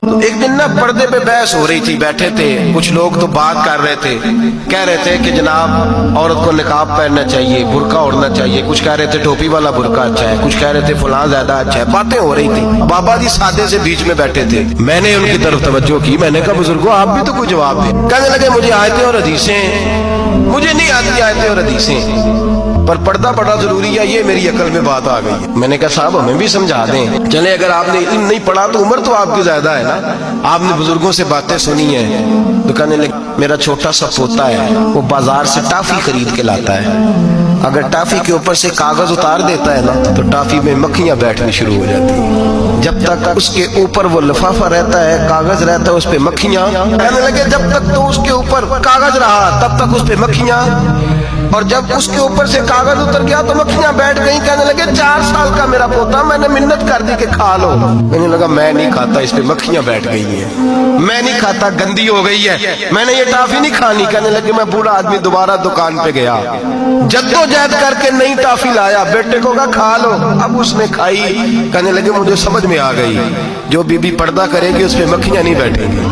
تو ایک دن نا پردے پہ بحث ہو رہی تھی، بیٹھے تھے کچھ لوگ تو بات کر رہے تھے، کہہ رہے تھے کہ جناب عورت کو نقاب پہننا چاہیے، برقع اوڑھنا چاہیے، کچھ کہہ رہے تھے ٹوپی والا برقع اچھا ہے، کچھ کہہ رہے تھے فلاں زیادہ اچھا ہے، باتیں ہو رہی تھی۔ بابا جی سادے سے بیچ میں بیٹھے تھے، میں نے ان کی طرف توجہ کی، میں نے کہا بزرگوں آپ بھی تو کوئی جواب دیں۔ کہنے لگے مجھے آیتیں اور حدیثیں مجھے نہیں آتی، آیتیں اور حدیثیں، پر پردہ بڑا ضروری ہے، یہ میری عقل میں بات آ گئی۔ میں نے کہا صاحب ہمیں بھی سمجھا دیں، چلے اگر آپ نے علم نہیں پڑھا تو عمر تو آپ کی زیادہ ہے نا، آپ نے بزرگوں سے باتیں سنی ہیں۔ تو کہنے لگے میرا چھوٹا سا پوتا ہے، وہ بازار سے ٹافی خرید کے لاتا ہے، اگر ٹافی کے اوپر سے کاغذ اتار دیتا ہے نا تو ٹافی میں مکھیاں بیٹھنی شروع ہو جاتی ہیں، جب تک اس کے اوپر وہ لفافہ رہتا ہے، کاغذ رہتا ہے، اس پہ مکھیاں۔ کہنے لگے جب تک تو اس کے اوپر کاغذ رہا تب تک اس پہ مکھیاں، اور جب اس کے اوپر سے کاغذ اتر گیا تو مکھیاں بیٹھ گئیں۔ کہنے لگے 4 سال کا میرا پوتا، میں نے منت کر دی کہ کھا لو، کہنے لگا میں نہیں کھاتا، اس پہ مکھیاں بیٹھ گئی ہیں، میں نہیں کھاتا، گندی ہو گئی ہے، میں نے یہ ٹافی نہیں کھانی۔ کہنے لگے میں بوڑھا آدمی دوبارہ دکان پہ گیا، جدوجہد کر کے نئی ٹافی لایا، بیٹے کو کہا کھا لو، اب اس نے کھائی۔ کہنے لگے مجھے سمجھ میں آ گئی، جو بی بی پردہ کرے گی اس پہ مکھیاں نہیں بیٹھیں گی۔